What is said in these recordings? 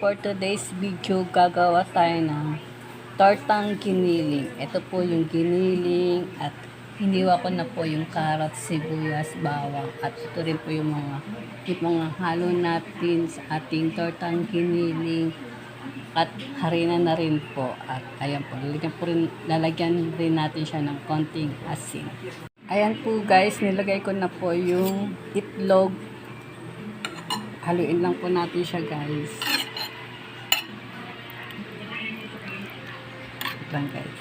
for today's video, gagawa tayo ng tortang giniling. Ito po yung giniling at hiniwa ko na po yung carrot, sibuyas, bawang at ito rin po yung mga halo natin sa ating tortang giniling at harina na rin po. At ayan po, lalagyan rin natin siya ng konting asin. Ayan po guys, nilagay ko na po yung itlog. Haluin lang po natin siya guys. Lang guys.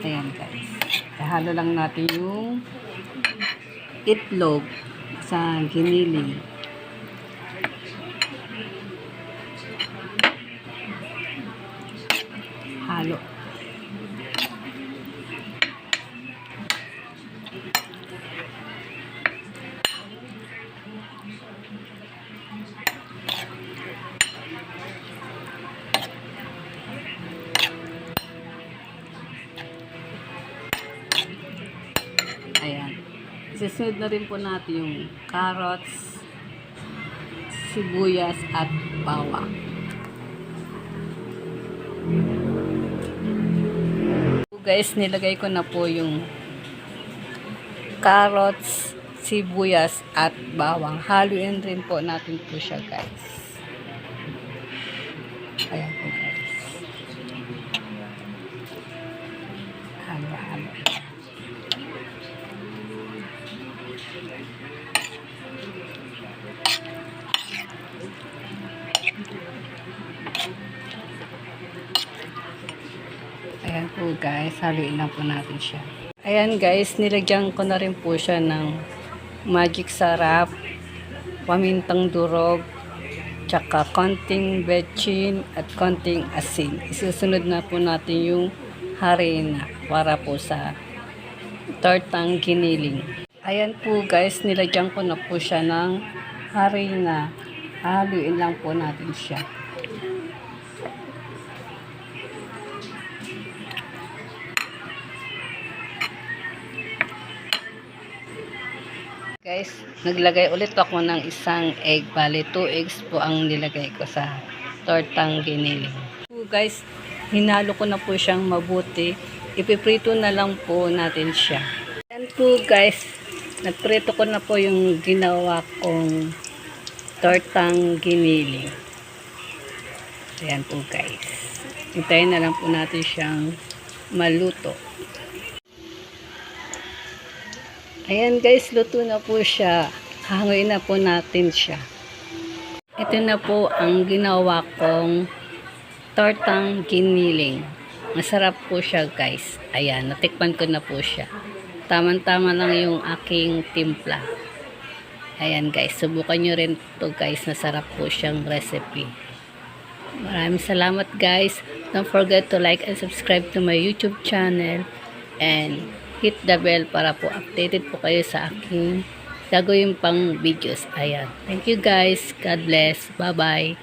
Ayan guys. Halo lang natin yung itlog sa giniling. Halo. Ayan. Susunod na rin po natin yung carrots, sibuyas at bawang. Guys, nilagay ko na po yung carrots, sibuyas at bawang. Haluin rin po natin po siya guys. Ayan po guys. Halo-halo. Ayan po guys, haluin lang po natin siya. Ayan guys, nilagyan ko na rin po siya ng magic sarap, pamintang durog, tsaka konting betchin at konting asin. Isusunod na po natin yung harina para po sa tortang giniling. Ayan po guys, nilagyan ko na po siya ng harina. Haluin lang po natin siya. Guys, naglagay ulit ako ng isang egg. Bali, 2 eggs po ang nilagay ko sa tortang giniling. So guys, hinalo ko na po siyang mabuti. Ipiprito na lang po natin siya. Ayan po guys, nagprito ko na po yung ginawa kong tortang giniling. Ayan po guys. Hintayin na lang po natin siyang maluto. Ayan guys, luto na po siya. Hanguin na po natin siya. Ito na po ang ginawa kong tortang giniling. Masarap po siya guys. Ayan, natikman ko na po siya. Tama-tama lang yung aking timpla. Ayan guys, subukan nyo rin to guys. Masarap po siyang recipe. Maraming salamat guys. Don't forget to like and subscribe to my YouTube channel. And hit the bell para po updated po kayo sa aking gagawin pang videos. Ayan. Thank you guys. God bless. Bye-bye.